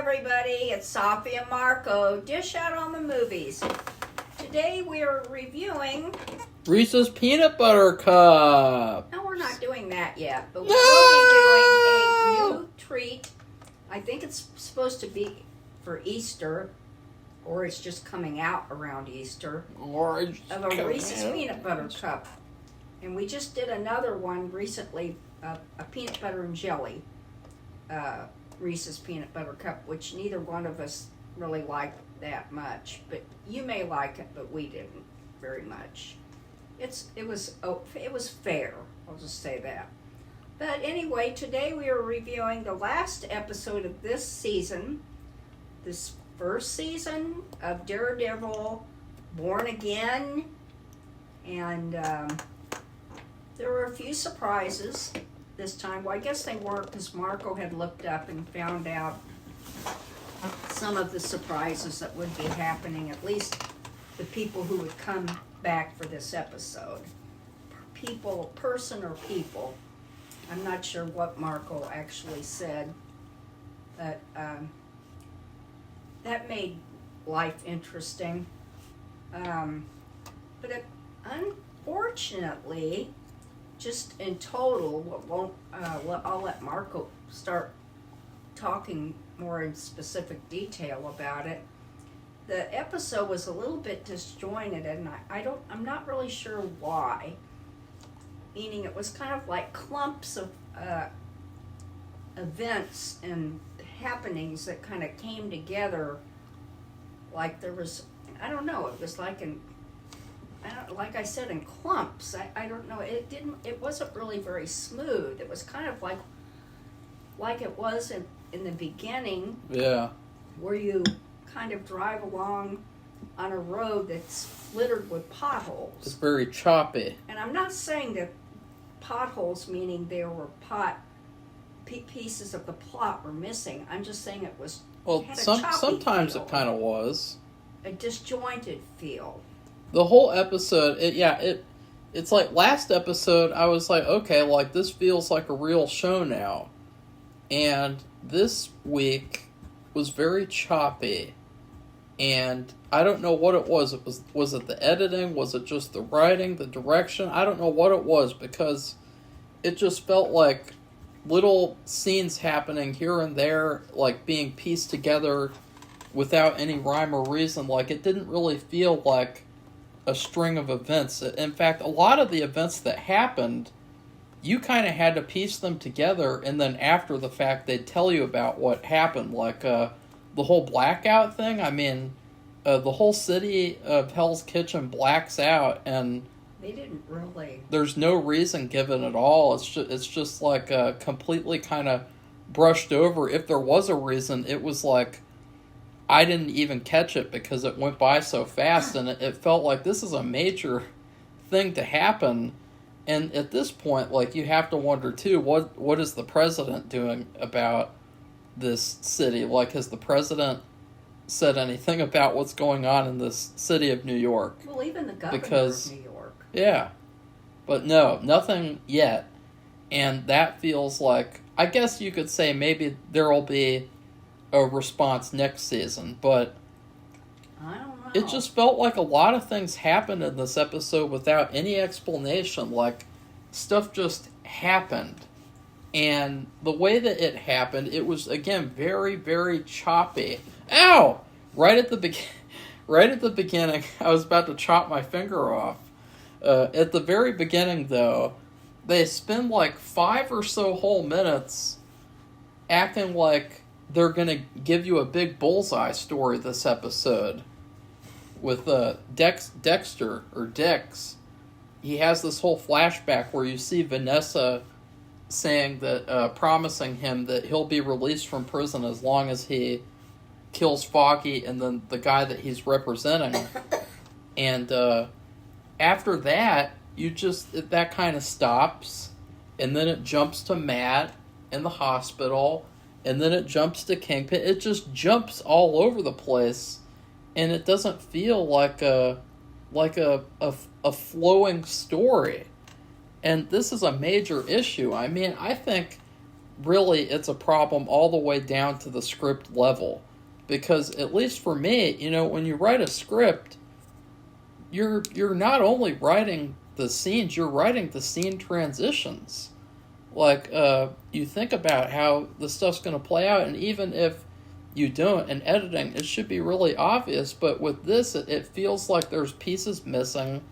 everybody, it's Safi and Marco, Dish Out on the Movies. Today we are reviewing... Reese's Peanut Butter Cup! No, we're not doing that yet, but we will be doing a new treat. I think it's supposed to be for Easter, or it's just coming out around Easter, of a Reese's Peanut Butter Cup. And we just did another one recently, a peanut butter and jelly Reese's Peanut Butter Cup, which neither one of us really liked that much. But you may like it, but we didn't very much. It was fair. I'll just say that. But anyway, today we are reviewing the last episode of this season, this first season of Daredevil, Born Again, and there were a few surprises this time. Well, I guess they weren't, because Marco had looked up and found out some of the surprises that would be happening, at least the people who would come back for this episode. Person or people. I'm not sure what Marco actually said, but that made life interesting. But unfortunately, just in total, I'll let Marco start talking more in specific detail about it. The episode was a little bit disjointed, and I'm not really sure why. Meaning it was kind of like clumps of events and happenings that kind of came together. Like there was, I don't know, it was like like I said, in clumps. I don't know. It wasn't really very smooth. It was kind of like it was in the beginning. Yeah. Where you kind of drive along on a road that's littered with potholes. It's very choppy. And I'm not saying that potholes meaning there were pieces of the plot were missing. I'm just saying it was. Well, sometimes feel, it kind of was a disjointed feel. The whole episode, it's like last episode. I was like, okay, like this feels like a real show now, and this week was very choppy, and I don't know what it was. Was it the editing? Was it just the writing, the direction? I don't know what it was, because it just felt like little scenes happening here and there, like being pieced together without any rhyme or reason. Like it didn't really feel like a string of events. In fact, a lot of the events that happened, you kind of had to piece them together, and then after the fact, they'd tell you about what happened. Like the whole blackout thing. I mean, the whole city of Hell's Kitchen blacks out, and they didn't really. There's no reason given at all. It's just like completely kind of brushed over. If there was a reason, it was like I didn't even catch it because it went by so fast, and it felt like this is a major thing to happen. And at this point, like, you have to wonder too, what is the president doing about this city? Like, has the president said anything about what's going on in this city of New York? Well, even the governor of New York. Yeah. But no, nothing yet. And that feels like, I guess you could say maybe there'll be a response next season, but I don't know. It just felt like a lot of things happened in this episode without any explanation. Like, stuff just happened. And the way that it happened, it was, again, very, very choppy. Ow! Right at the beginning, I was about to chop my finger off. At the very beginning, though, they spend like 5 or so whole minutes acting like they're going to give you a big bullseye story this episode. With Dexter, or Dex, he has this whole flashback where you see Vanessa saying that, promising him that he'll be released from prison as long as he kills Foggy and then the guy that he's representing. And after that, that kind of stops, and then it jumps to Matt in the hospital, and then it jumps to Kingpin. It just jumps all over the place. And it doesn't feel like a flowing story. And this is a major issue. I mean, I think really it's a problem all the way down to the script level. Because at least for me, when you write a script, you're not only writing the scenes, you're writing the scene transitions. Like, you think about how the stuff's going to play out, and even if you don't, in editing, it should be really obvious, but with this, it feels like there's pieces missing,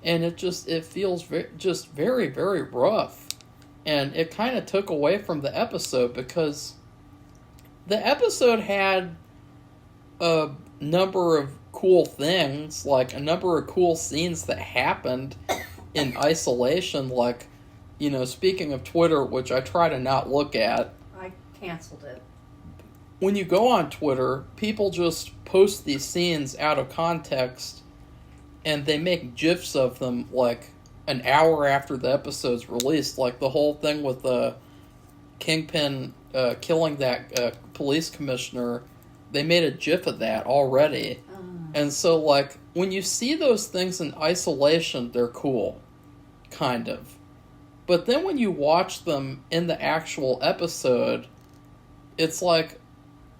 and it feels just very, very rough. And it kind of took away from the episode, because the episode had a number of cool things, like a number of cool scenes that happened in isolation, like, speaking of Twitter, which I try to not look at. I canceled it. When you go on Twitter, people just post these scenes out of context, and they make GIFs of them, like, an hour after the episode's released. Like, the whole thing with the Kingpin killing that police commissioner, they made a GIF of that already. And so, like, when you see those things in isolation, they're cool. Kind of. But then when you watch them in the actual episode, it's like,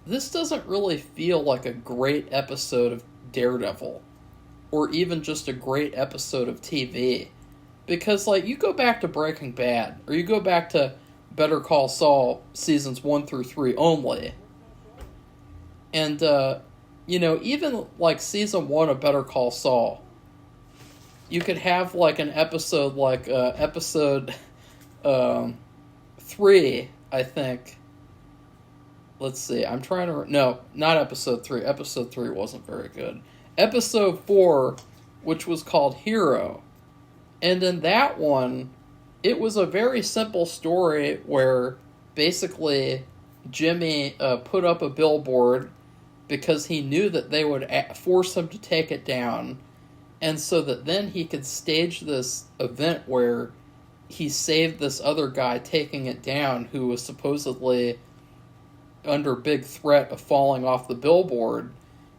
this doesn't really feel like a great episode of Daredevil. Or even just a great episode of TV. Because, like, you go back to Breaking Bad, or you go back to Better Call Saul seasons 1 through 3 only. And, even, like, season 1 of Better Call Saul, you could have, like, an episode, like, episode 3, I think. Let's see, I'm trying to... No, not episode 3. Episode 3 wasn't very good. Episode 4, which was called Hero. And in that one, it was a very simple story where, basically, Jimmy put up a billboard because he knew that they would force him to take it down, and so that then he could stage this event where he saved this other guy taking it down who was supposedly under big threat of falling off the billboard.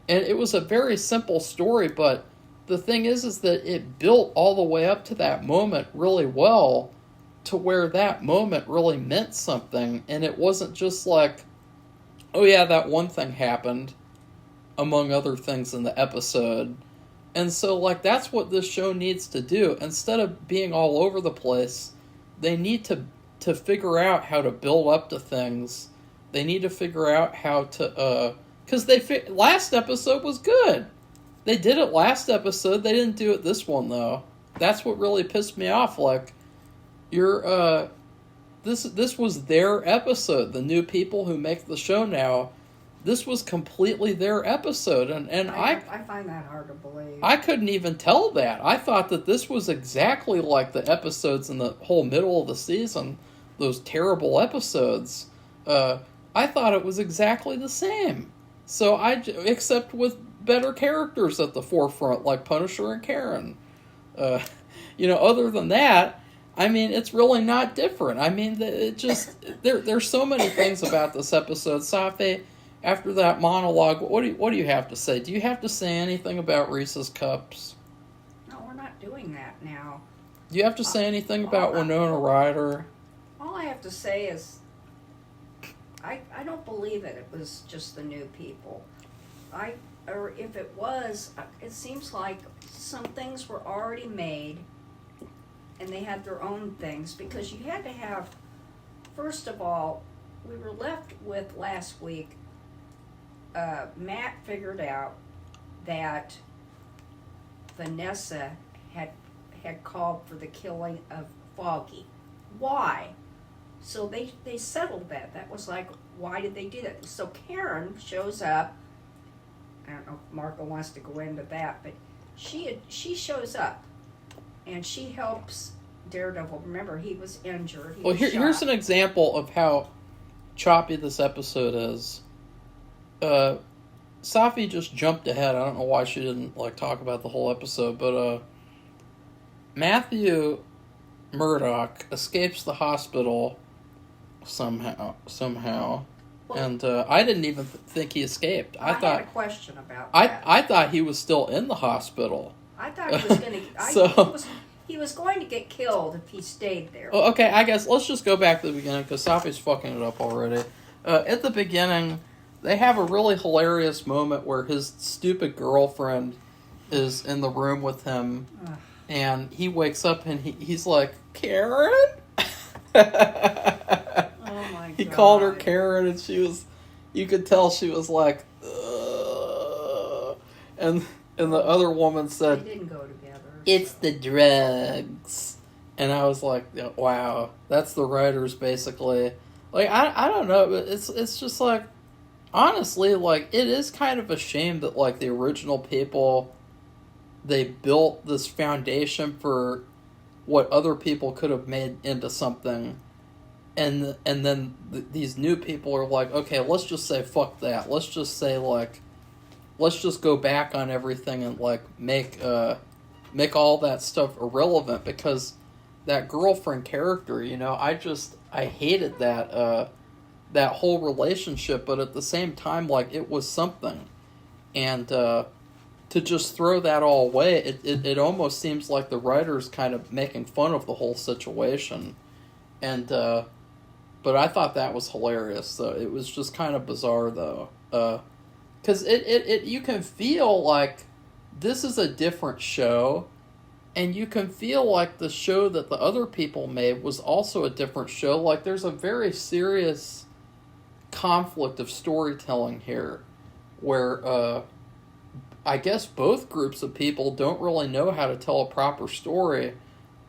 And it was a very simple story, but the thing is that it built all the way up to that moment really well, to where that moment really meant something, and it wasn't just like, oh yeah, that one thing happened, among other things in the episode. And so, like, that's what this show needs to do. Instead of being all over the place, they need to figure out how to build up to things. They need to figure out how to, because last episode was good. They did it last episode, they didn't do it this one, though. That's what really pissed me off. Like, this was their episode. The new people who make the show now, this was completely their episode, and I find that hard to believe. I couldn't even tell that. I thought that this was exactly like the episodes in the whole middle of the season, those terrible episodes. I thought it was exactly the same. So except with better characters at the forefront, like Punisher and Karen. Other than that, I mean, it's really not different. I mean, it just there's so many things about this episode, Safi. After that monologue, what do you have to say? Do you have to say anything about Reese's Cups? No, we're not doing that now. Do you have to say anything about Winona Ryder? All I have to say is, I don't believe that it was just the new people. Or if it was, it seems like some things were already made, and they had their own things, because you had to have, first of all, we were left with last week, Matt figured out that Vanessa had called for the killing of Foggy. Why? So they settled that. That was like, why did they do that? So Karen shows up. I don't know if Marco wants to go into that, but she shows up, and she helps Daredevil. Remember, he was injured. Here's an example of how choppy this episode is. Safi just jumped ahead. I don't know why she didn't talk about the whole episode, but Matthew Murdock escapes the hospital somehow, well, and I didn't even think he escaped. I thought, had a question about that. I thought he was still in the hospital. I thought he was going to. he was going to get killed if he stayed there. Well, okay, I guess let's just go back to the beginning because Safi's fucking it up already. At the beginning, they have a really hilarious moment where his stupid girlfriend is in the room with him, and he wakes up and he's like, Karen? Oh my God. He called her Karen, and you could tell she was like, ugh. And the other woman said, They didn't go together. It's the drugs. And I was like, wow, that's the writers basically. Like, I don't know, but it's just like, honestly, like, it is kind of a shame that, like, the original people, they built this foundation for what other people could have made into something. And then these new people are like, okay, let's just say fuck that. Let's just say, like, let's just go back on everything and, like, make all that stuff irrelevant, because that girlfriend character, you know, I hated that whole relationship, but at the same time, like, it was something. And to just throw that all away, it almost seems like the writers kind of making fun of the whole situation. And but I thought that was hilarious. So it was just kind of bizarre, though, because it you can feel like this is a different show, and you can feel like the show that the other people made was also a different show. Like, there's a very serious conflict of storytelling here, where I guess both groups of people don't really know how to tell a proper story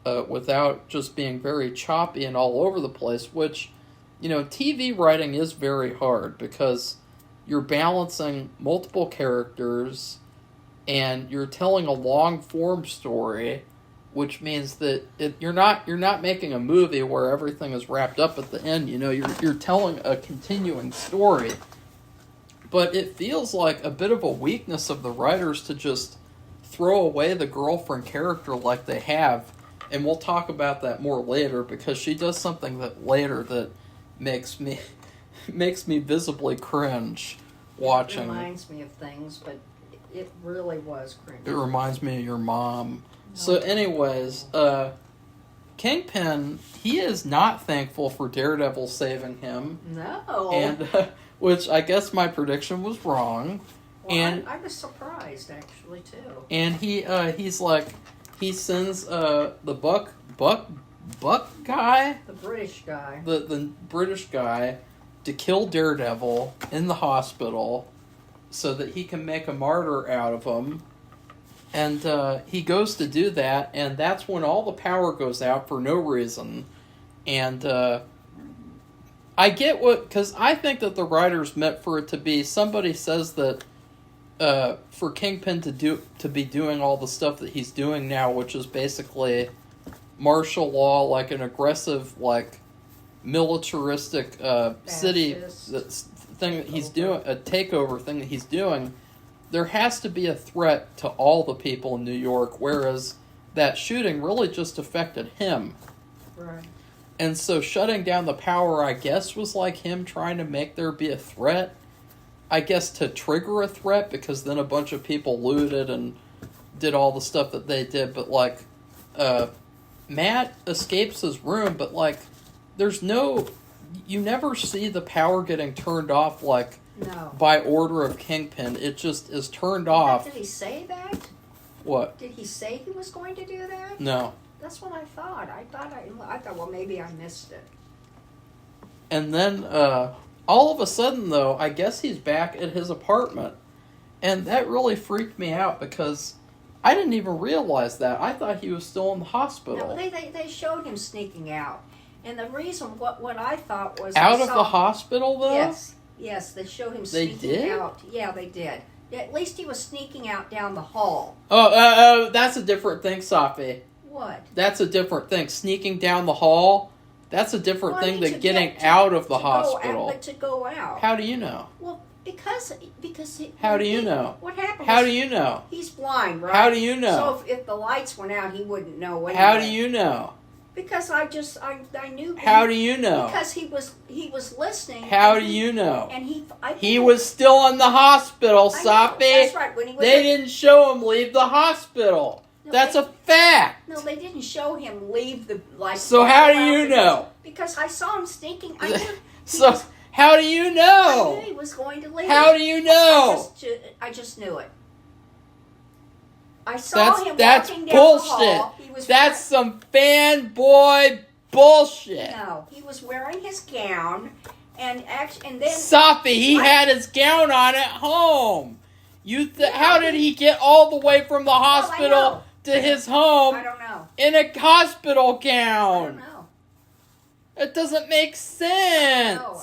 without just being very choppy and all over the place, which, you know, TV writing is very hard because you're balancing multiple characters and you're telling a long-form story, which means that you're not making a movie where everything is wrapped up at the end. You know, you're telling a continuing story. But it feels like a bit of a weakness of the writers to just throw away the girlfriend character like they have. And we'll talk about that more later, because she does something that makes me visibly cringe watching. It reminds me of things, but it really was cringe. It reminds me of your mom. So anyways, Kingpin, he is not thankful for Daredevil saving him. No. And which I guess my prediction was wrong. Well, and I was surprised, actually, too. And he's like, he sends the Buck guy? The British guy. The British guy to kill Daredevil in the hospital so that he can make a martyr out of him. And he goes to do that, and that's when all the power goes out for no reason. And I get because I think that the writers meant for it to be, somebody says that for Kingpin to be doing all the stuff that he's doing now, which is basically martial law, like an aggressive, like, militaristic city thing that he's doing, a takeover thing that he's doing, there has to be a threat to all the people in New York, whereas that shooting really just affected him. Right. And so shutting down the power, I guess, was like him trying to make there be a threat. I guess to trigger a threat, because then a bunch of people looted and did all the stuff that they did. But, like, Matt escapes his room, but, like, you never see the power getting turned off, like, no. By order of Kingpin. It just is turned off. Did he say that? What? Did he say he was going to do that? No. That's what I thought. I thought, well, maybe I missed it. And then, all of a sudden, though, I guess he's back at his apartment. And that really freaked me out, because I didn't even realize that. I thought he was still in the hospital. No, they showed him sneaking out. And the reason, what I thought was... Out of the hospital, though? Yes, they showed him sneaking out. Yeah, they did. Yeah, at least he was sneaking out down the hall. Oh, that's a different thing, Safi. What? That's a different thing. Sneaking down the hall, that's a different thing than getting out of the hospital. But to go out. How do you know? Well, because how do you know? What happened? How do you know? He's blind, right? How do you know? So if the lights went out, he wouldn't know. Anyway. How do you know? Because I knew. How do you know? Because he was listening. How do you know? And he was still in the hospital, Safi. That's right. When he was they didn't show him leave the hospital. That's a fact. No, they didn't show him leave the So how do you know? Because I saw him sneaking. I knew. So how do you know? I knew he was going to leave. How do you know? I just knew it. I saw him that's walking down bullshit. the hall. That's some fanboy bullshit. No, he was wearing his gown, and then Safi, he had his gown on at home. How did he get all the way from the hospital to his home? I don't know. In a hospital gown. I don't know. It doesn't make sense. No,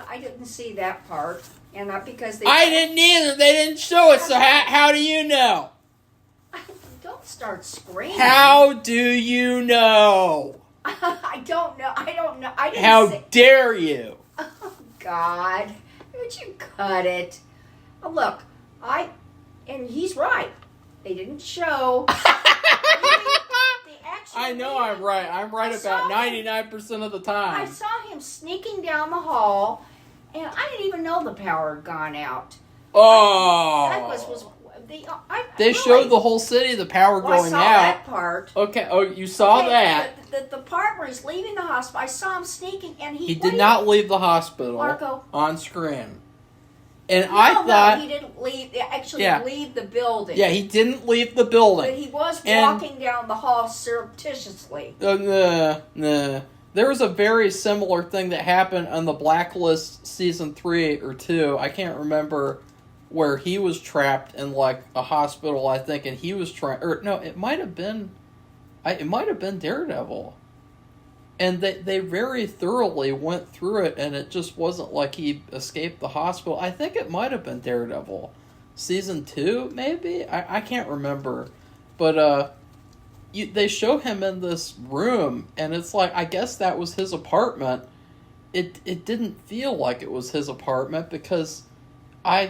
I didn't see that part, and not because they. I didn't either. They didn't show it. So how do you know? Don't start screaming. How do you know? I don't know. I don't know. I didn't. How dare you? Oh God! Would you cut it? Oh, look, and he's right. They didn't show. I know I'm right. I'm right about 99% of the time. I saw him sneaking down the hall, and I didn't even know the power had gone out. Oh. That was they showed the whole city, the power going out. I saw that part. Okay. Oh, you saw that. The part where he's leaving the hospital, I saw him sneaking, and he did not leave the hospital, Marco, on screen. And I thought he didn't leave. Leave the building. Yeah, he didn't leave the building. But he was walking down the hall surreptitiously. Nah. There was a very similar thing that happened on the Blacklist season 3 or 2. I can't remember, where he was trapped in like a hospital, I think, and he was trying. Or no, it might have been Daredevil. And they very thoroughly went through it, and it just wasn't like he escaped the hospital. I think it might have been Daredevil. Season 2, maybe? I can't remember. But they show him in this room, and it's like, I guess that was his apartment. It didn't feel like it was his apartment, because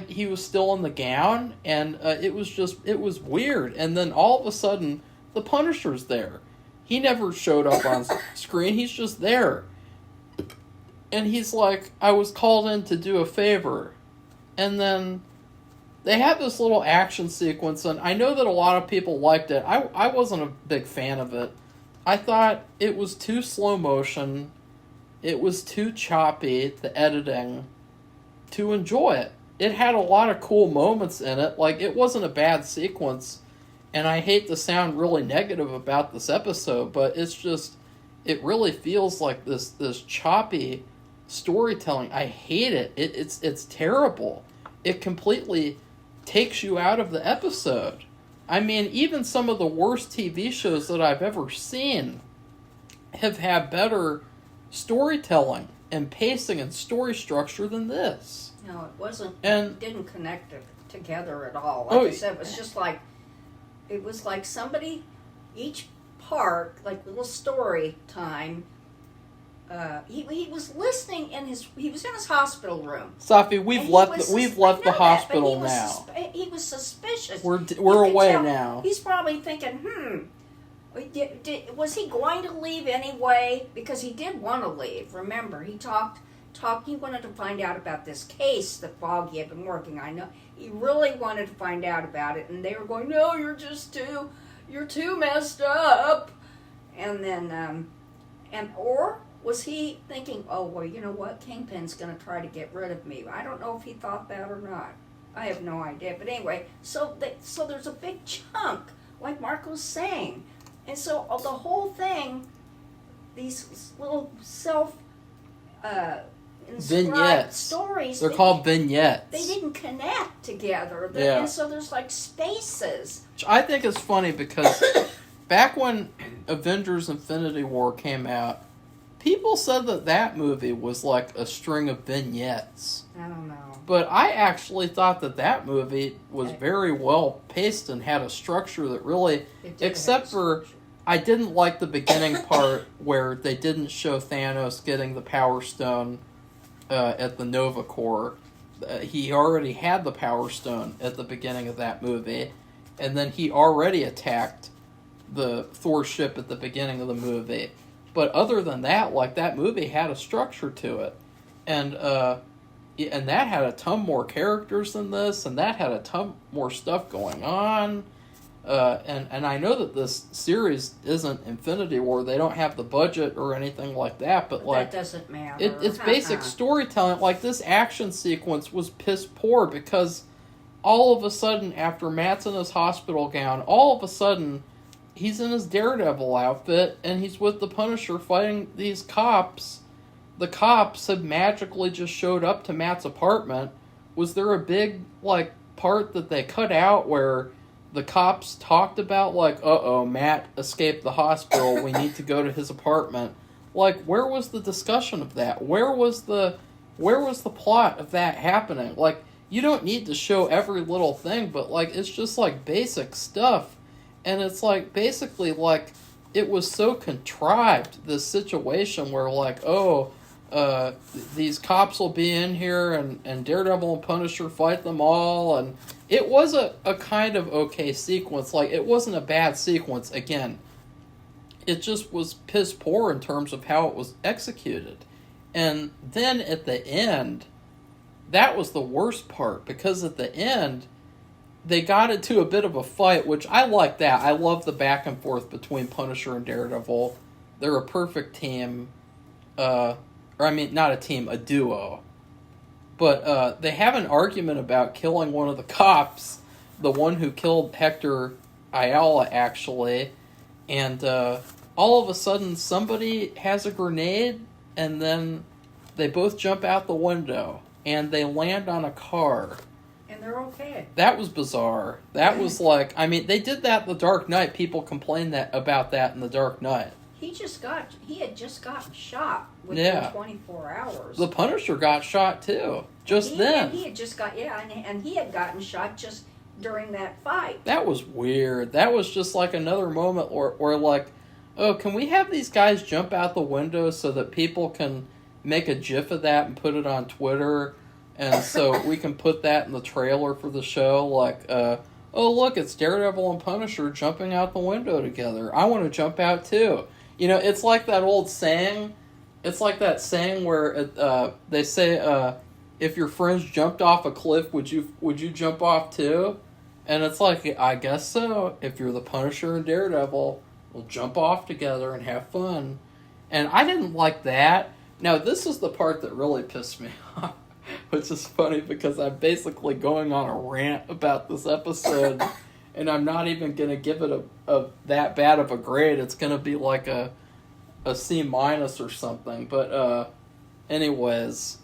he was still in the gown, and it was weird. And then all of a sudden, the Punisher's there. He never showed up on screen. He's just there. And he's like, I was called in to do a favor. And then they had this little action sequence, and I know that a lot of people liked it. I wasn't a big fan of it. I thought it was too slow motion. It was too choppy, the editing, to enjoy it. It had a lot of cool moments in it. Like, it wasn't a bad sequence. And I hate to sound really negative about this episode, but it's just, it really feels like this choppy storytelling. I hate it. It's terrible. It completely takes you out of the episode. I mean, even some of the worst TV shows that I've ever seen have had better storytelling and pacing and story structure than this. No, it wasn't. And it didn't connect it together at all. Like I said, it was just like, it was like somebody, each part, like little story time. He was listening he was in his hospital room. Safi, we've left the hospital now. He was suspicious. We're away now. He's probably thinking, was he going to leave anyway? Because he did want to leave. Remember, he he wanted to find out about this case that Foggy had been working. I know he really wanted to find out about it, and they were going, "No, you're too messed up." And then, or was he thinking, "Oh, well, you know what? Kingpin's going to try to get rid of me." I don't know if he thought that or not. I have no idea. But anyway, so there's a big chunk, like Marco's saying, and so the whole thing, these little vignettes. Stories. They're called vignettes. They didn't connect together. Yeah. And so there's like spaces. Which I think is funny, because back when Avengers Infinity War came out, people said that movie was like a string of vignettes. I don't know. But I actually thought that movie was very well paced and had a structure that really, except for, I didn't like the beginning part where they didn't show Thanos getting the Power Stone at the Nova Corps. He already had the Power Stone at the beginning of that movie, and then he already attacked the Thor ship at the beginning of the movie. But other than that, like, that movie had a structure to it, and that had a ton more characters than this, and that had a ton more stuff going on. And I know that this series isn't Infinity War. They don't have the budget or anything like that. But like, that doesn't matter. It's basic storytelling. Like, this action sequence was piss poor because all of a sudden, after Matt's in his hospital gown, all of a sudden, he's in his Daredevil outfit and he's with the Punisher fighting these cops. The cops have magically just showed up to Matt's apartment. Was there a big, like, part that they cut out where the cops talked about, like, uh-oh, Matt escaped the hospital, we need to go to his apartment? Like, where was the discussion of that? Where was the plot of that happening? Like, you don't need to show every little thing, but, like, it's just, like, basic stuff. And it's, like, basically, like, it was so contrived, this situation where, like, these cops will be in here and Daredevil and Punisher fight them all, and it was a kind of okay sequence. Like, it wasn't a bad sequence. Again, it just was piss poor in terms of how it was executed. And then at the end, that was the worst part, because at the end, they got into a bit of a fight, which I like that. I love the back and forth between Punisher and Daredevil. They're a perfect team. Or, I mean, not a team, a duo. But they have an argument about killing one of the cops, the one who killed Hector Ayala, actually. And all of a sudden, somebody has a grenade, and then they both jump out the window, and they land on a car. And they're okay. That was bizarre. That was like, I mean, they did that in The Dark Knight. People complained about that in The Dark Knight. He had just gotten shot within 24 hours. The Punisher got shot too, then. And he had just and he had gotten shot just during that fight. That was weird. That was just like another moment where like, oh, can we have these guys jump out the window so that people can make a GIF of that and put it on Twitter, and so we can put that in the trailer for the show, like, oh look, it's Daredevil and Punisher jumping out the window together. I want to jump out too. You know, it's like that old saying. It's like that saying where they say, if your friends jumped off a cliff, would you jump off too? And it's like, I guess so. If you're the Punisher and Daredevil, we'll jump off together and have fun. And I didn't like that. Now, this is the part that really pissed me off, which is funny because I'm basically going on a rant about this episode. And I'm not even going to give it a that bad of a grade. It's going to be like a C- or something. But anyways,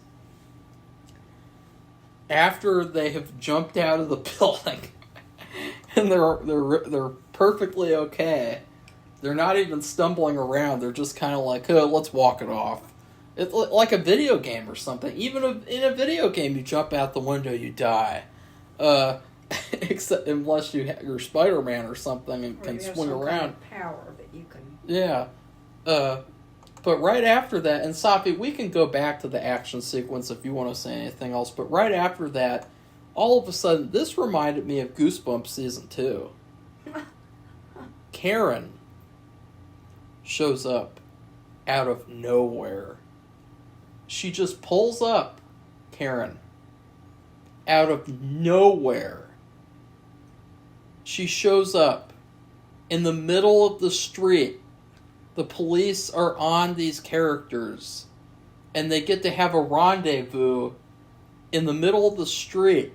after they have jumped out of the building and they're perfectly okay, they're not even stumbling around. They're just kind of like, oh, let's walk it off. It's like a video game or something. Even in a video game, you jump out the window, you die. Except unless you're Spider-Man or something and can swing around. Kind of power that you can. Yeah. But right after that, and Safi, we can go back to the action sequence if you want to say anything else, but right after that, all of a sudden, this reminded me of Goosebumps Season 2. Karen shows up out of nowhere. She just pulls up, Karen, out of nowhere. She shows up in the middle of the street. The police are on these characters, and they get to have a rendezvous in the middle of the street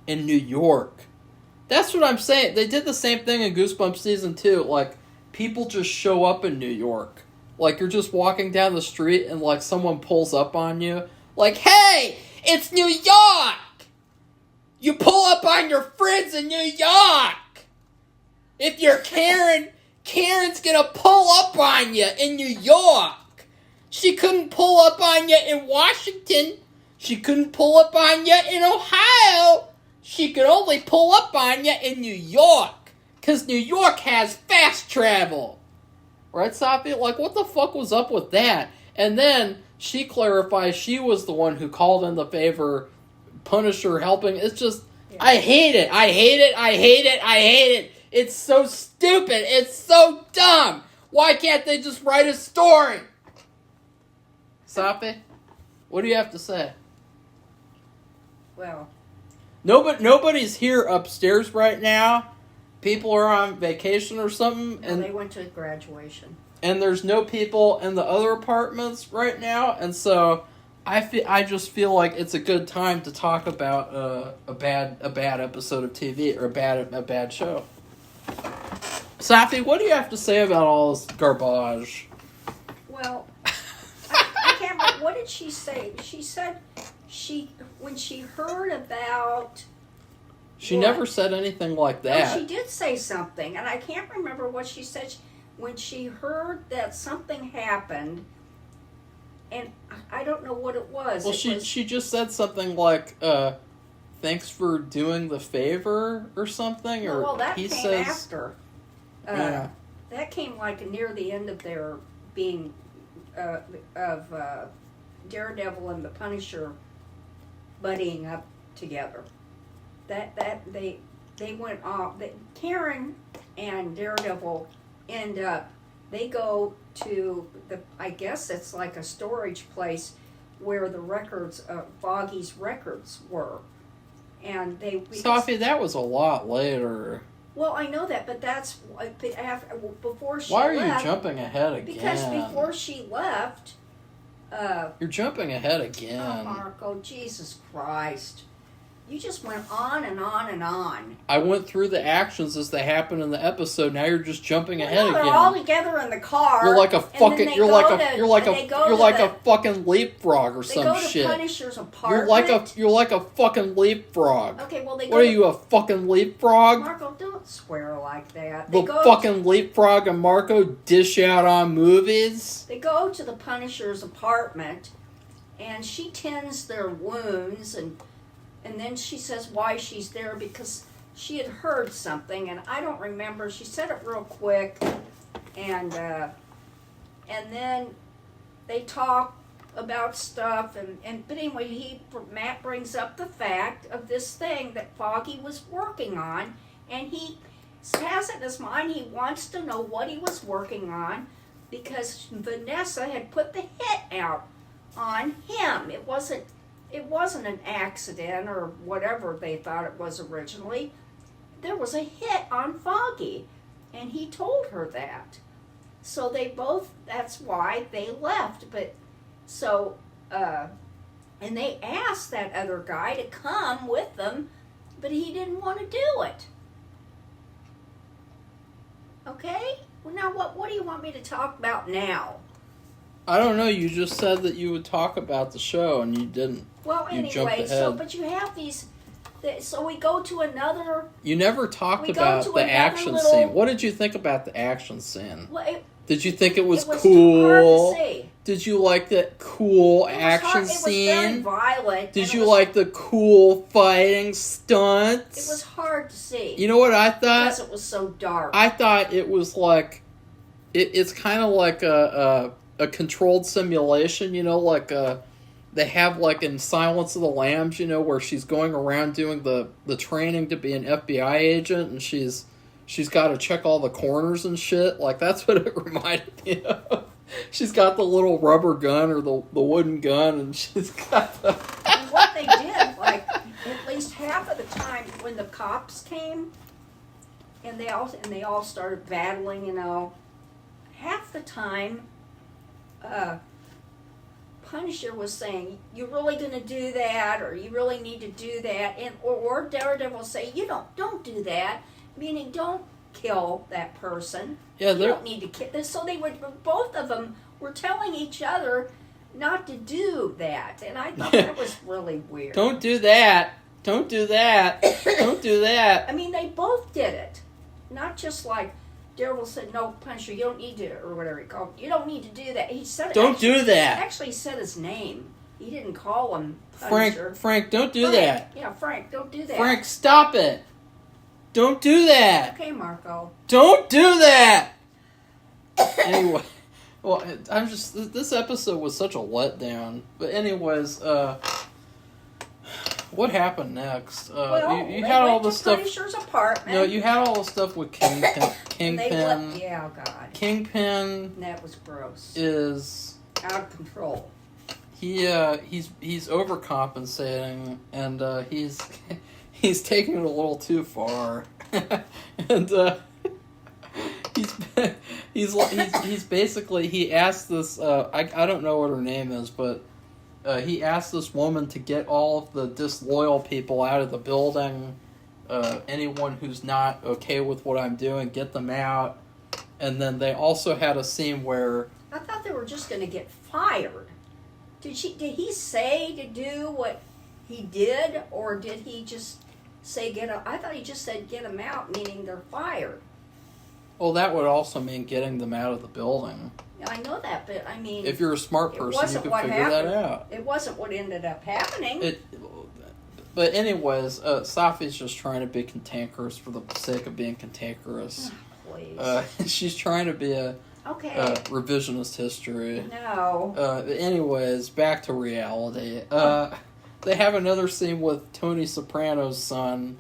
in New York. That's what I'm saying. They did the same thing in Goosebumps Season 2. Like, people just show up in New York. Like, you're just walking down the street and, like, someone pulls up on you. Like, hey, it's New York! You pull up on your friends in New York! If you're Karen, Karen's gonna pull up on you in New York! She couldn't pull up on you in Washington. She couldn't pull up on you in Ohio. She could only pull up on you in New York. Because New York has fast travel. Right, Safi? Like, what the fuck was up with that? And then she clarifies she was the one who called in the favor, Punisher helping. It's just, yeah. I hate it. It's so stupid. It's so dumb. Why can't they just write a story? Safi, what do you have to say? Well, nobody's here upstairs right now, people are on vacation or something, No, and they went to graduation. And there's no people in the other apartments right now, and so I just feel like it's a good time to talk about a bad episode of TV or a bad show. Safi, what do you have to say about all this garbage? Well, I can't remember. What did she say? She said when she heard about... She never said anything like that. No, she did say something, and I can't remember what she said. When she heard that something happened, and I don't know what it was. Well, she just said something like, thanks for doing the favor or something. No, or well, that he came says, after. Yeah. That came like near the end of their being of Daredevil and the Punisher buddying up together. That they went off. Karen and Daredevil end up. They go to I guess it's like a storage place where the records, Foggy's records were, and they. Safi, that was a lot later. Well, I know that, but that's before she left. Why are you jumping ahead again? Because before she left... You're jumping ahead again. Oh, Marco, Jesus Christ. You just went on and on and on. I went through the actions as they happened in the episode. Now you're just jumping ahead they're again. all together in the car. You're like a fucking you're like a fucking leapfrog or some shit. They go to Punisher's apartment. You're like a fucking leapfrog. Okay, well they go. What are you, a fucking leapfrog? Marco, don't swear like that. The fucking leapfrog and Marco dish out on movies. They go to the Punisher's apartment, and she tends their wounds, and then she says why she's there, because she had heard something, and I don't remember. She said it real quick, and then they talk about stuff, but anyway, Matt brings up the fact of this thing that Foggy was working on, and he has it in his mind. He wants to know what he was working on, because Vanessa had put the hit out on him. It wasn't an accident or whatever they thought it was originally. There was a hit on Foggy, and he told her that. So that's why they left. But so, and they asked that other guy to come with them, but he didn't want to do it. Okay? Well, now what do you want me to talk about now? I don't know. You just said that you would talk about the show, and you didn't. Well, anyway, but you have these. So we go to another. You never talked about the action scene. What did you think about the action scene? Well, did you think it was cool? Hard to see. Did you like that cool action scene? It was very violent. Did you like the cool fighting stunts? It was hard to see. You know what I thought? Because it was so dark. I thought it was like, it's kind of like a controlled simulation, you know, like they have like in Silence of the Lambs, you know, where she's going around doing the training to be an FBI agent, and she's got to check all the corners and shit. Like, that's what it reminded me of. She's got the little rubber gun or the wooden gun, and she's got the... And what they did, like, at least half of the time when the cops came, and they all started battling, you know, half the time, Punisher was saying, "You really gonna do that?" or "You really need to do that?" and or Daredevil say, "You don't do that," meaning don't kill that person. Yeah, you don't need to kill. So both of them were telling each other not to do that, and I thought that was really weird. Don't do that. Don't do that. Don't do that. I mean, they both did it, not just like. Daredevil said, "No, Punisher, you don't need to," or whatever he called. You don't need to do that. He said, "Don't do that." He actually said his name. He didn't call him Punisher. Frank, don't do that. Yeah, Frank, don't do that. Frank, stop it. Don't do that. Okay, Marco. Don't do that. Anyway, well, this episode was such a letdown. But anyways, what happened next? You had all the stuff. Punisher's apartment. No, you had all the stuff with Kingpin. Yeah, God. Kingpin. That was gross. Is out of control. He's overcompensating, and he's taking it a little too far. and he's basically, he asked this, I don't know what her name is, but he asked this woman to get all of the disloyal people out of the building, anyone who's not okay with what I'm doing, get them out. And then they also had a scene where... I thought they were just going to get fired. Did he say to do what he did, or did he just say I thought he just said get them out, meaning they're fired. Well, that would also mean getting them out of the building. I know that, but I mean... If you're a smart person, you could figure that out. It wasn't what ended up happening. But anyways, Safi's just trying to be cantankerous for the sake of being cantankerous. Please. She's trying to be a revisionist history. No. Anyways, back to reality. They have another scene with Tony Soprano's son,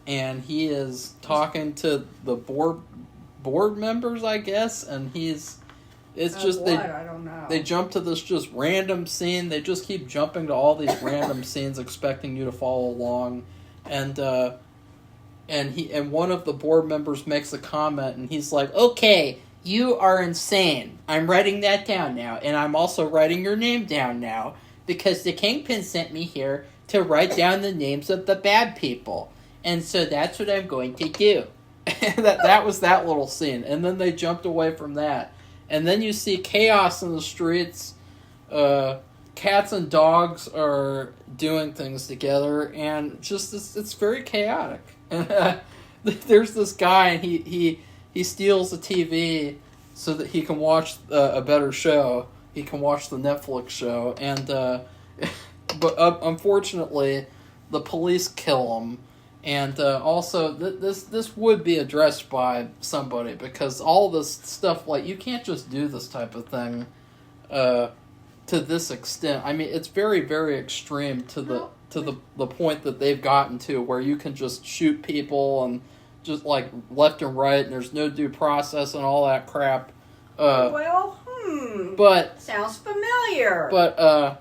and he is talking to the board members, I guess, and it's just I don't know. They jump to this just random scene. They just keep jumping to all these random scenes, expecting you to follow along, and one of the board members makes a comment, and he's like, "Okay, you are insane. I'm writing that down now, and I'm also writing your name down now because the Kingpin sent me here to write down the names of the bad people, and so that's what I'm going to do." that was that little scene, and then they jumped away from that. And then you see chaos in the streets. Cats and dogs are doing things together, and just it's very chaotic. And there's this guy, and he steals the TV so that he can watch a better show. He can watch the Netflix show, and but unfortunately, the police kill him. And also, this would be addressed by somebody, because all this stuff, like, you can't just do this type of thing to this extent. I mean, it's very, very extreme to the point that they've gotten to, where you can just shoot people and just, like, left and right, and there's no due process and all that crap. But sounds familiar. But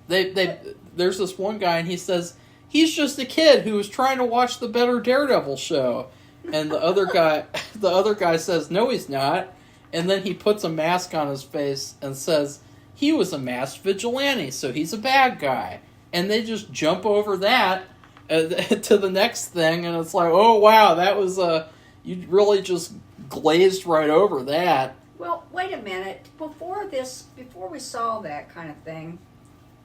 there's this one guy, and he says, "He's just a kid who was trying to watch the better Daredevil show." And the other guy says, "No, he's not." And then he puts a mask on his face and says, "He was a masked vigilante, so he's a bad guy." And they just jump over that to the next thing, and it's like, oh wow, that was you really just glazed right over that. Well, wait a minute. Before we saw that kind of thing,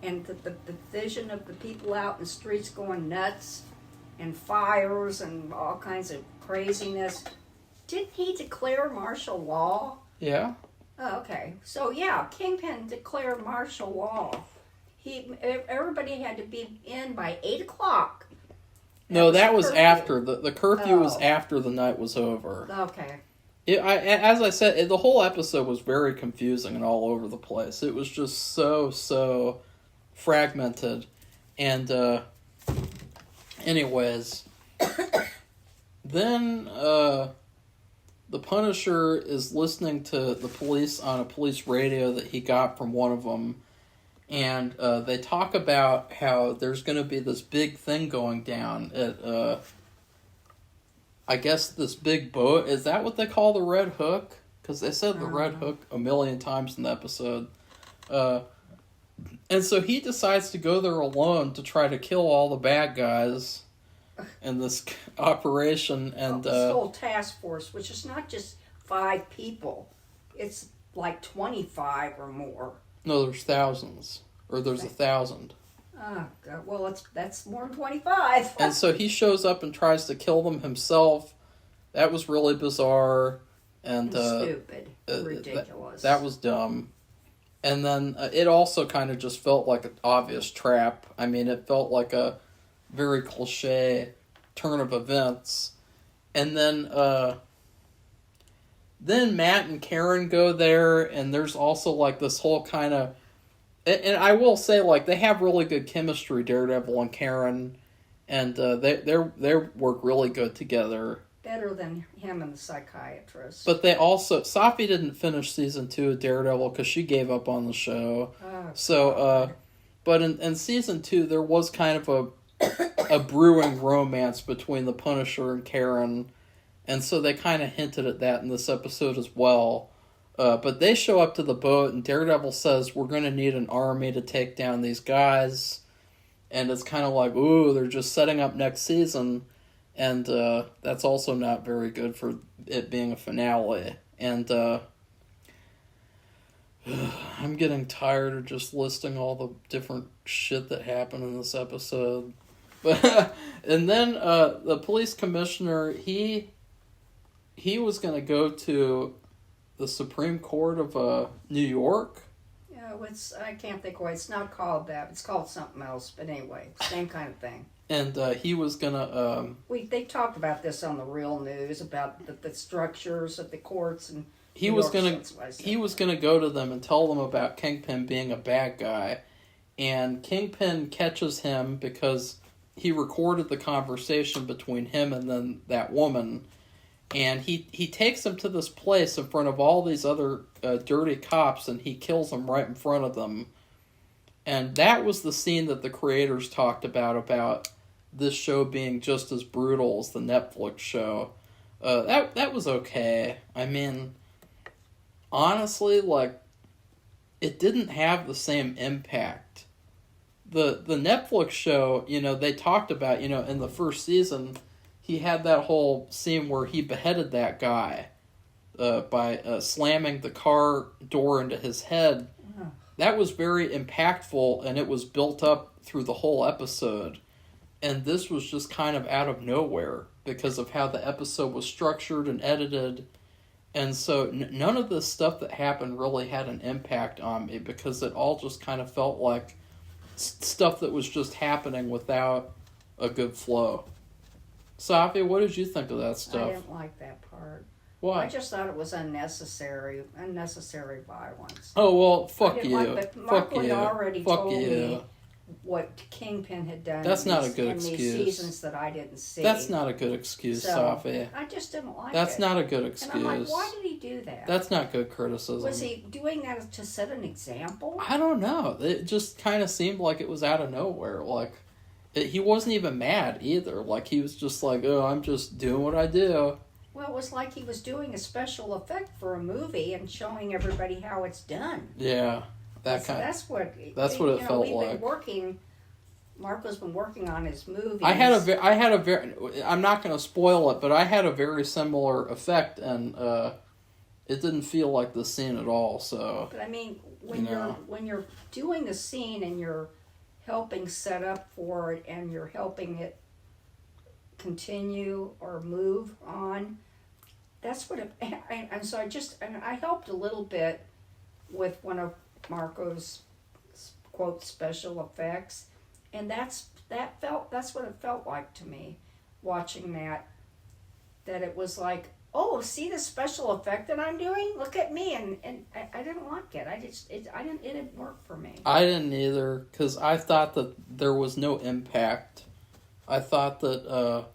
and the vision of the people out in the streets going nuts, and fires and all kinds of craziness, didn't he declare martial law? Yeah. Oh, okay. So yeah, Kingpin declared martial law. Everybody had to be in by 8:00. No, that was after the curfew was after the night was over. Okay. As I said, the whole episode was very confusing and all over the place. It was just so fragmented, and anyways, then the Punisher is listening to the police on a police radio that he got from one of them, and they talk about how there's going to be this big thing going down at I guess this big boat. Is that what they call the Red Hook? Because they said the Red Hook a million times in the episode. And so he decides to go there alone to try to kill all the bad guys in this operation. And this whole task force, which is not just 5 people. It's like 25 or more. No, there's thousands. Or there's 1,000. Oh, God. Well, that's more than 25. And so he shows up and tries to kill them himself. That was really bizarre. And stupid. Ridiculous. That was dumb. And then it also kind of just felt like an obvious trap. I mean, it felt like a very cliche turn of events. And then Matt and Karen go there, and there's also like this whole kind of... And I will say, like, they have really good chemistry, Daredevil and Karen, and they work really good together. Better than him and the psychiatrist. But they also... Safi didn't finish season 2 of Daredevil because she gave up on the show. Oh, so, but in season 2, there was kind of a brewing romance between the Punisher and Karen, and so they kind of hinted at that in this episode as well. But they show up to the boat, and Daredevil says, we're going to need an army to take down these guys. And it's kind of like, ooh, they're just setting up next season. And that's also not very good for it being a finale. And I'm getting tired of just listing all the different shit that happened in this episode. But and then the police commissioner, he was going to go to the Supreme Court of New York. Yeah, I can't think why it's not called that. It's called something else. But anyway, same kind of thing. And he was gonna. They talked about this on the Real News about the structures of the courts and. He was gonna go to them and tell them about Kingpin being a bad guy, and Kingpin catches him because he recorded the conversation between him and then that woman, and he takes him to this place in front of all these other dirty cops, and he kills them right in front of them. And that was the scene that the creators talked about this show being just as brutal as the Netflix show. That was okay. I mean, honestly, like, it didn't have the same impact. The Netflix show, they talked about, in the first season, he had that whole scene where he beheaded that guy by slamming the car door into his head. That was very impactful, and it was built up through the whole episode. And this was just kind of out of nowhere because of how the episode was structured and edited. And so none of the stuff that happened really had an impact on me because it all just kind of felt like stuff that was just happening without a good flow. Safi, what did you think of that stuff? I didn't like that part. Why? I just thought it was unnecessary violence. Oh, well, fuck you. Marco had already told you. me what Kingpin had done. That's not a good in excuse. These seasons that I didn't see. That's not a good excuse, Safi. I just didn't like it. That's not a good excuse. And I'm like, why did he do that? That's not good criticism. Was he doing that to set an example? I don't know. It just kind of seemed like it was out of nowhere. Like, he wasn't even mad either. Like, he was just like, oh, I'm just doing what I do. Well, it was like he was doing a special effect for a movie and showing everybody how it's done. Yeah, that's what it felt like. We've been working. Marco's been working on his movies. I had a very. I'm not going to spoil it, but I had a very similar effect, and it didn't feel like the scene at all. So. But I mean, when you're doing the scene and you're helping set up for it and you're helping it continue or move on, that's what it, and so I helped a little bit with one of Marco's quote special effects, and that's what it felt like to me watching that it was like, oh, see the special effect that I'm doing, look at me, and I didn't like it. It didn't work for me. I didn't either, because I thought that there was no impact. I thought that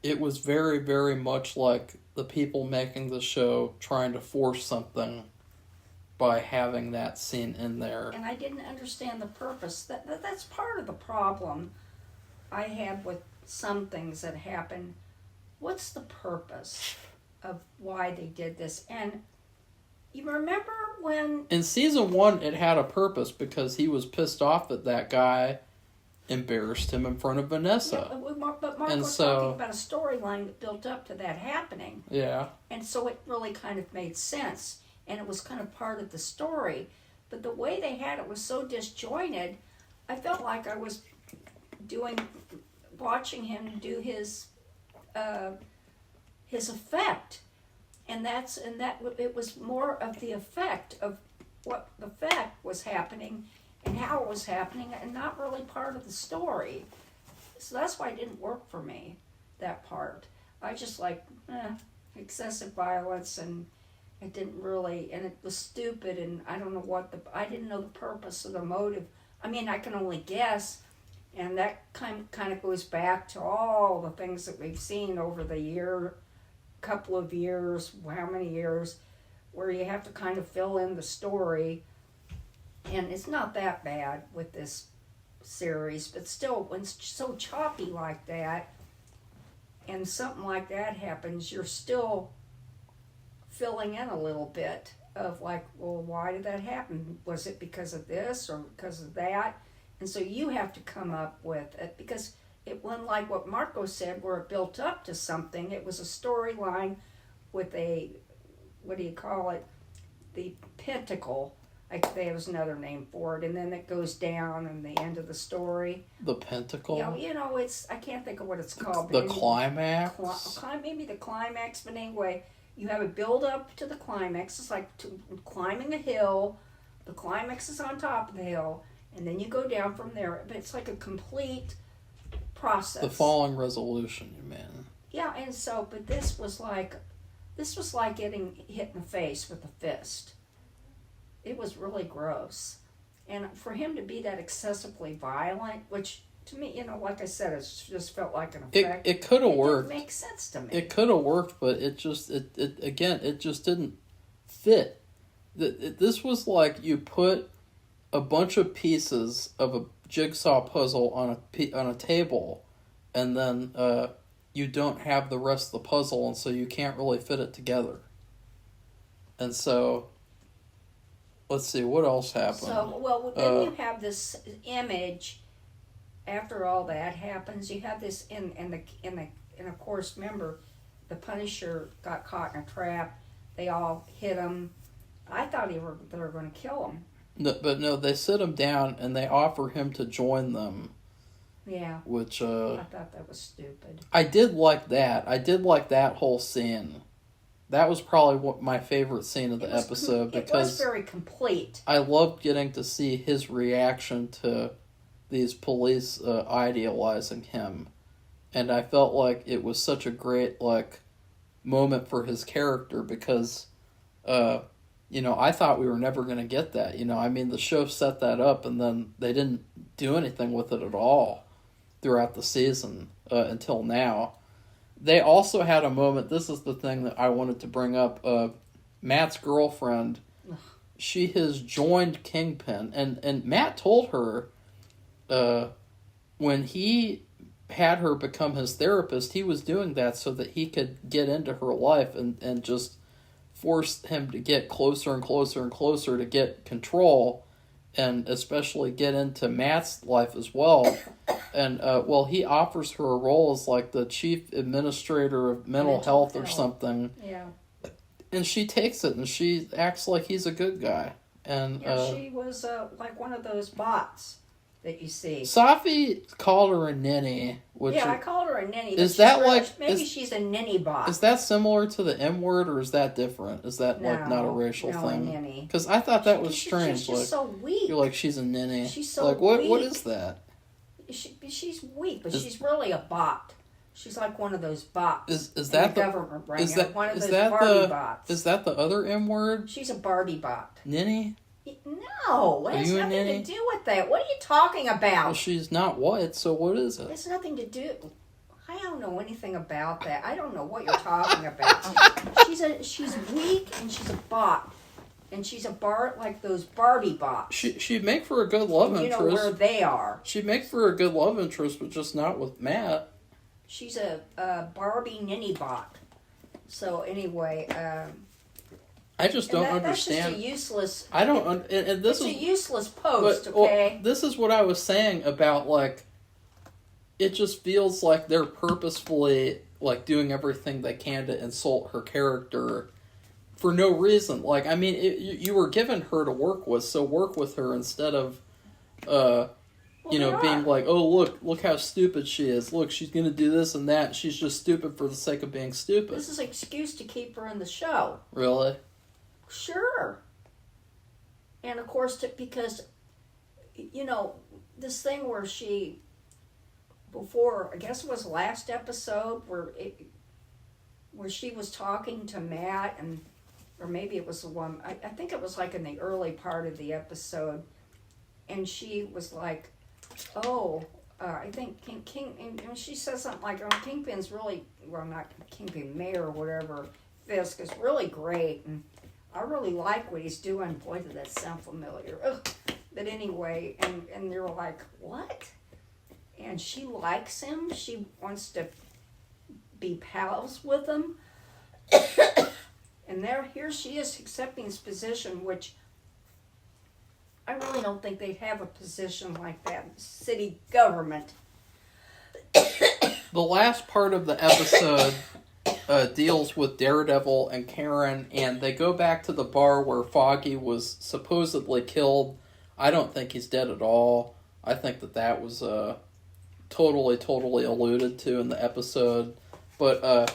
it was very, very much like the people making the show trying to force something by having that scene in there. And I didn't understand the purpose. That's part of the problem I had with some things that happen. What's the purpose of why they did this? And you remember when... In season 1, it had a purpose because he was pissed off that guy embarrassed him in front of Vanessa. Yeah, but Mark was talking about a storyline that built up to that happening. Yeah. And so it really kind of made sense. And it was kind of part of the story. But the way they had it was so disjointed, I felt like I was watching him do his effect. And it was more of the effect of what the fact was happening and how it was happening, and not really part of the story. So that's why it didn't work for me, that part. I just excessive violence, and it didn't really, and it was stupid, and I don't know I didn't know the purpose or the motive. I mean, I can only guess, and that kind of goes back to all the things that we've seen over the couple of years, how many years, where you have to kind of fill in the story. And it's not that bad with this series, but still, when it's so choppy like that, and something like that happens, you're still filling in a little bit of like, well, why did that happen? Was it because of this or because of that? And so you have to come up with it, because it wasn't like what Marco said, where it built up to something. It was a storyline with a, what do you call it? The pentacle. Like there's another name for it, and then it goes down in the end of the story. The pentacle? It's, I can't think of what it's called. The climax? Maybe the climax, but anyway, you have a build up to the climax. It's like climbing a hill. The climax is on top of the hill, and then you go down from there. But it's like a complete process. The falling resolution, you mean? Yeah, and so, but this was like getting hit in the face with a fist. It was really gross. And for him to be that excessively violent, which to me, like I said, it just felt like an effect. It could have worked. It didn't make sense to me. It could have worked, but it just didn't fit. This was like you put a bunch of pieces of a jigsaw puzzle on a table, and then you don't have the rest of the puzzle, and so you can't really fit it together. And so, let's see, what else happened? So, then you have this image. After all that happens, you have this and of course, remember, the Punisher got caught in a trap. They all hit him. I thought they were going to kill him. No, they sit him down and they offer him to join them. Yeah. Which I thought that was stupid. I did like that. I did like that whole scene. That was probably my favorite scene of the episode, because it was very complete. I loved getting to see his reaction to these police idealizing him, and I felt like it was such a great moment for his character, because I thought we were never going to get that. I mean, the show set that up, and then they didn't do anything with it at all throughout the season until now. They also had a moment, this is the thing that I wanted to bring up, Matt's girlfriend, she has joined Kingpin, and Matt told her when he had her become his therapist, he was doing that so that he could get into her life and just force him to get closer and closer and closer to get control, and especially get into Matt's life as well. And, he offers her a role as, the chief administrator of mental health or something. Yeah. And she takes it, and she acts like he's a good guy. And she was, like one of those bots that you see. Safi called her a ninny. I called her a ninny. Is that she's a ninny bot. Is that similar to the M word, or is that different? Is that not a racial thing? A ninny. Because I thought that was strange. She's just so weak. You're like, she's a ninny. She's so weak. What weak. is that? She's weak, but she's really a bot. She's like one of those bots. Is that the government right now? One of those Barbie bots. Is that the other M word? She's a Barbie bot. Ninny? No, it has nothing to do with that. What are you talking about? Well, she's not white, so what is it? It has nothing to do. I don't know anything about that. I don't know what you're talking about. She's weak, and she's a bot, and she's like those Barbie bots. She'd make for a good love interest. You know where they are. She'd make for a good love interest, but just not with Matt. She's a Barbie ninny bot. So anyway. I just don't understand. That's just a useless. I don't. It's a useless post. But, okay. Well, this is what I was saying about it just feels like they're purposefully doing everything they can to insult her character for no reason. I mean, you were given her to work with, so work with her instead of, being like, oh, look how stupid she is. Look, she's going to do this and that. She's just stupid for the sake of being stupid. This is an excuse to keep her in the show. Really? Sure. And of course, because, this thing where she, before, I guess it was last episode, where she was talking to Matt, or maybe it was the one, I think it was in the early part of the episode, and she was like, I think King, and she says something like, Kingpin's really, well, not Kingpin, Mayor or whatever, Fisk is really great, and I really like what he's doing. Boy, did that sound familiar. Ugh. But anyway, and they're like, what? And she likes him. She wants to be pals with him. And here she is accepting his position, which I really don't think they'd have a position like that in city government. The last part of the episode deals with Daredevil and Karen, and they go back to the bar where Foggy was supposedly killed. I don't think he's dead at all. I think that was totally alluded to in the episode. But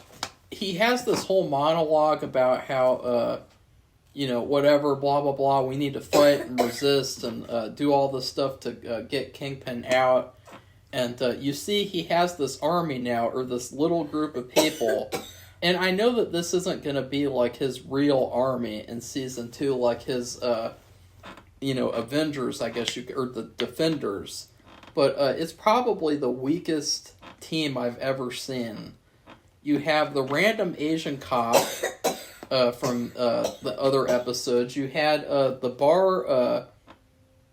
he has this whole monologue about how, whatever, blah, blah, blah, we need to fight and resist and do all this stuff to get Kingpin out. And you see he has this army now, or this little group of people. And I know that this isn't going to be like his real army in Season 2, like his, Avengers, I guess or the Defenders. But it's probably the weakest team I've ever seen. You have the random Asian cop from the other episodes. You had the bar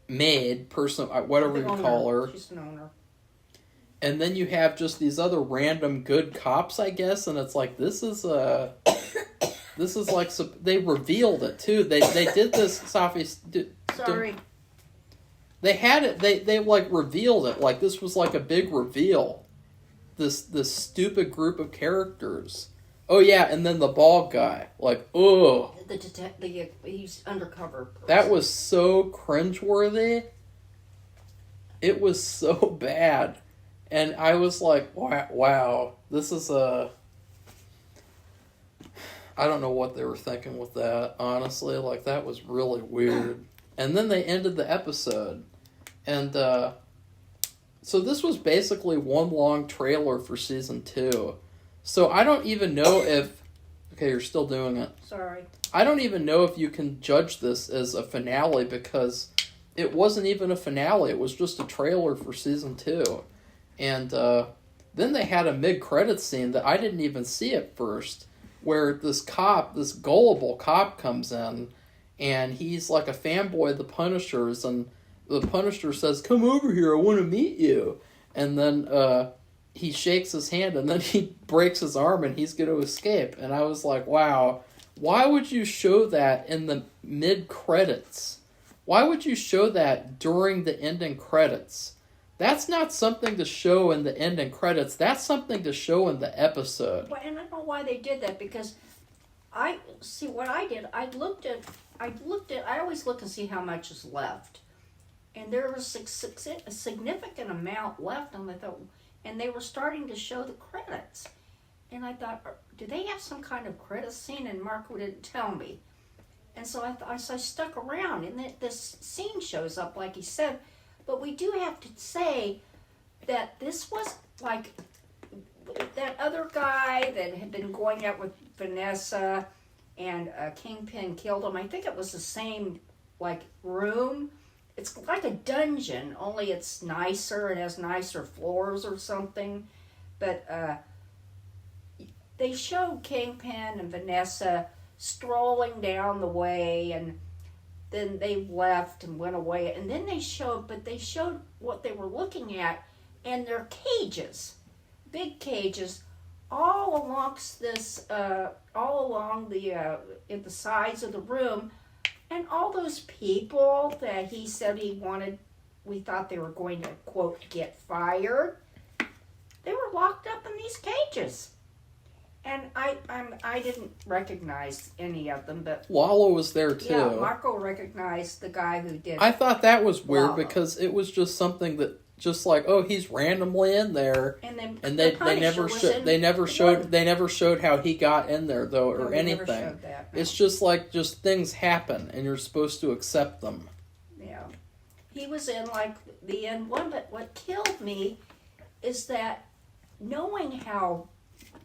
maid, person, whatever you call her. She's an owner. And then you have just these other random good cops, I guess, and it's like, this is like, they revealed it, too. They did this, Safi... Sorry. They had it, they like, revealed it, like, this was like a big reveal. This stupid group of characters. Oh, yeah, and then the bald guy. Like, ugh. He's undercover person. That was so cringeworthy. It was so bad. And I was like, wow, this is I don't know what they were thinking with that, honestly. Like, that was really weird. And then they ended the episode. And, so this was basically one long trailer for Season 2. So I don't even know if... Okay, you're still doing it. Sorry. I don't even know if you can judge this as a finale, because it wasn't even a finale. It was just a trailer for Season 2. And then they had a mid-credits scene that I didn't even see at first, where this gullible cop comes in, and he's like a fanboy of the Punisher's, and the Punisher says, "Come over here, I want to meet you." And then he shakes his hand, and then he breaks his arm, and he's going to escape. And I was like, wow, why would you show that in the mid-credits? Why would you show that during the ending credits? That's not something to show in the ending credits. That's something to show in the episode. Well, and I don't know why they did that, because I always look and see how much is left. And there was a significant amount left, and I thought, and they were starting to show the credits. And I thought, do they have some kind of credit scene? And Marco didn't tell me. And so I stuck around, and this scene shows up, like he said. But we do have to say that this was like that other guy that had been going out with Vanessa, and Kingpin killed him. I think it was the same like room. It's like a dungeon, only it's nicer. It has nicer floors or something. But they showed Kingpin and Vanessa strolling down the way, and then they left and went away. And then they showed what they were looking at, and their cages, big cages, all amongst this, all along the in the sides of the room, and all those people that he said we thought they were going to quote get fired. They were locked up in these cages. And I didn't recognize any of them, but Wallow was there too. Yeah, Marco recognized the guy who did. I thought that was weird Wallow. Because it was just something that just like, oh, he's randomly in there, and then they never showed how he got in there though, or anything. Never showed that, no. It's just like things happen and you're supposed to accept them. Yeah, he was in like the end one, but what killed me is that knowing how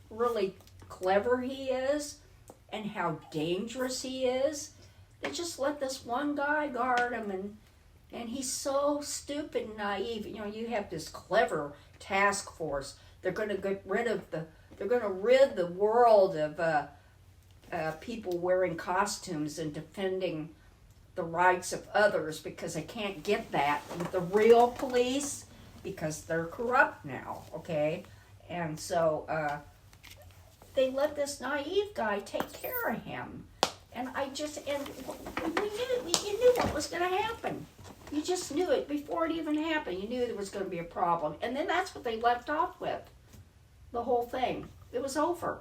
really clever he is and how dangerous he is, they just let this one guy guard him, and he's so stupid and naive. You know, you have this clever task force. They're going to rid the world of people wearing costumes and defending the rights of others because they can't get that with the real police because they're corrupt now, okay? And so they let this naive guy take care of him. And you knew what was going to happen. You just knew it before it even happened. You knew there was going to be a problem. And then that's what they left off with, the whole thing. It was over.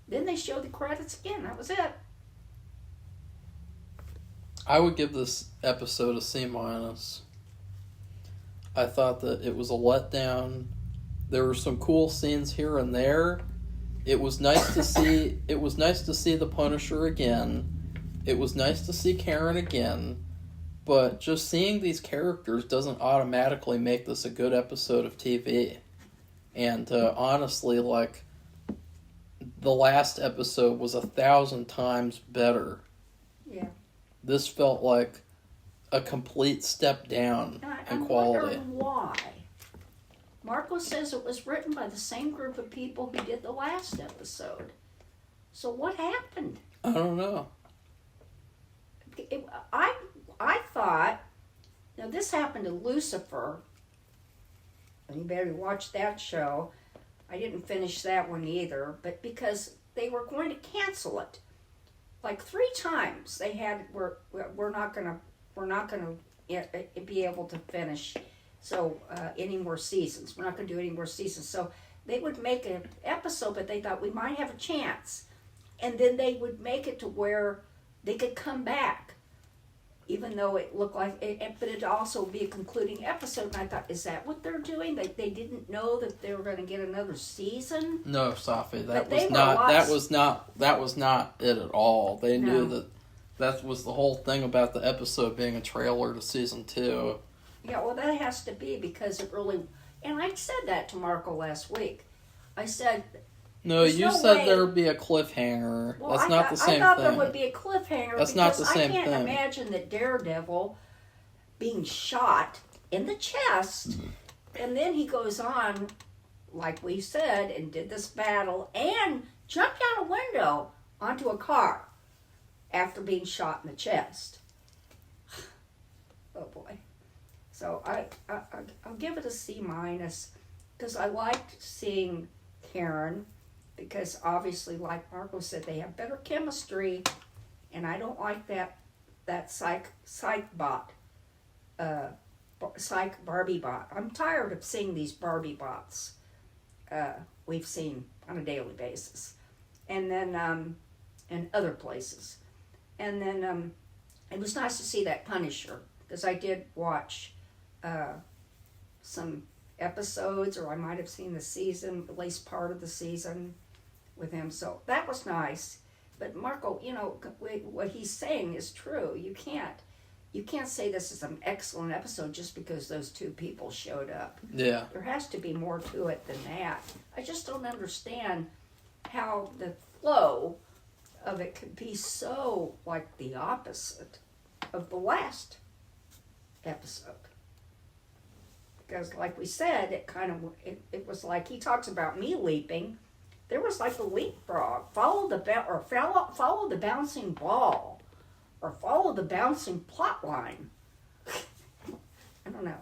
Then they showed the credits again. That was it. I would give this episode a C-. I thought that it was a letdown. There were some cool scenes here and there. It was nice to see. It was nice to see the Punisher again. It was nice to see Karen again. But just seeing these characters doesn't automatically make this a good episode of TV. And honestly, like, the last episode was 1,000 times better. Yeah. This felt like a complete step down in quality. I'm wondering why. Marco says it was written by the same group of people who did the last episode. So what happened? I don't know. I thought, now this happened to Lucifer. You better watch that show. I didn't finish that one either, but because they were going to cancel it, like 3 times they had we're not gonna be able to finish any more seasons. We're not gonna do any more seasons. So they would make an episode, but they thought we might have a chance, and then they would make it to where they could come back, even though it looked like it, but it'd also be a concluding episode. And I thought, is that what they're doing? They didn't know that they were going to get another season? No, Safi, that was not it at all. They knew that was the whole thing about the episode being a trailer to season 2. Yeah, well, that has to be because it really. And I said that to Marco last week. I said. No, you said there would be a cliffhanger. Well, That's not the same thing. I thought there would be a cliffhanger. That's not the same thing. I can't imagine that Daredevil being shot in the chest, and then he goes on, like we said, and did this battle, and jumped out a window onto a car after being shot in the chest. Oh boy. So I'll give it a C- because I liked seeing Karen. Because obviously, like Marco said, they have better chemistry, and I don't like that psych Barbie bot. I'm tired of seeing these Barbie bots we've seen on a daily basis, and then in other places, and then it was nice to see that Punisher because I did watch some episodes, or I might have seen the season, at least part of the season with him, so that was nice. But Marco, what he's saying is true. You can't say this is an excellent episode just because those 2 people showed up. Yeah. There has to be more to it than that. I just don't understand how the flow of it could be so like the opposite of the last episode. Because like we said, it was like he talks about me leaping. There was like a leapfrog. Follow the bouncing ball, or follow the bouncing plot line. I don't know.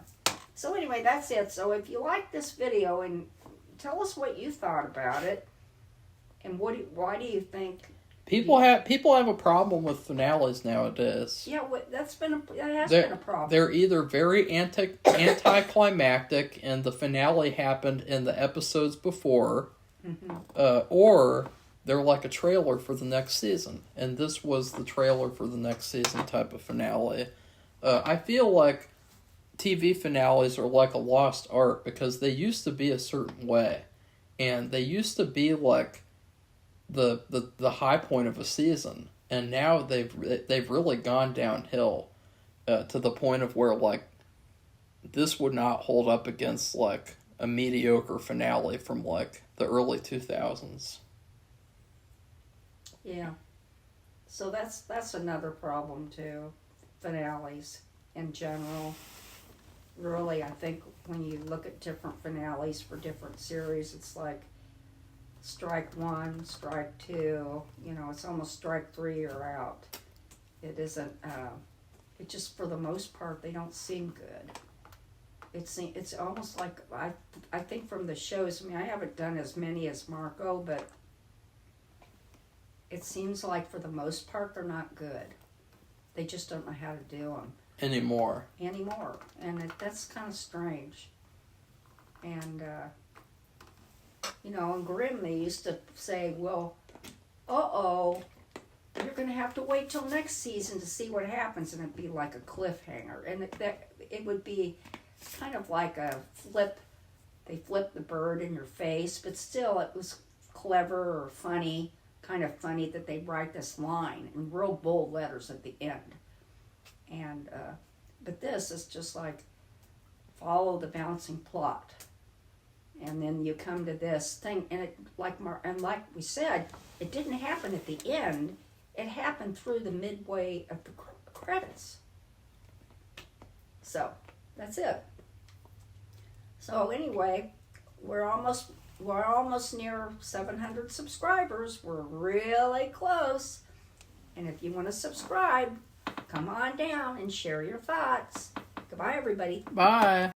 So anyway, that's it. So if you like this video, and tell us what you thought about it, and why do you think people have a problem with finales nowadays? Yeah, that has been a problem. They're either very anticlimactic, and the finale happened in the episodes before. Or they're like a trailer for the next season, and this was the trailer for the next season type of finale. I feel like TV finales are like a lost art because they used to be a certain way, and they used to be like the high point of a season, and now they've really gone downhill to the point of where like this would not hold up against like a mediocre finale from like the early 2000s. Yeah. So that's another problem too. Finales in general. Really, I think when you look at different finales for different series, it's like strike 1, strike 2, it's almost strike 3 or out. It isn't it just, for the most part, they don't seem good. It's almost like, I think from the shows, I mean, I haven't done as many as Marco, but it seems like for the most part they're not good. They just don't know how to do them. Anymore. And that's kind of strange. And, you know, in Grimm they used to say, well, you're going to have to wait till next season to see what happens, and it'd be like a cliffhanger. And it would be kind of like a flip. They flip the bird in your face, but still it was clever or funny, kind of funny that they write this line in real bold letters at the end. And but this is just like follow the bouncing plot, and then you come to this thing, and it like we said, it didn't happen at the end. It happened through the midway of the credits. So that's it. So anyway, we're almost near 700 subscribers. We're really close. And if you want to subscribe, come on down and share your thoughts. Goodbye, everybody. Bye.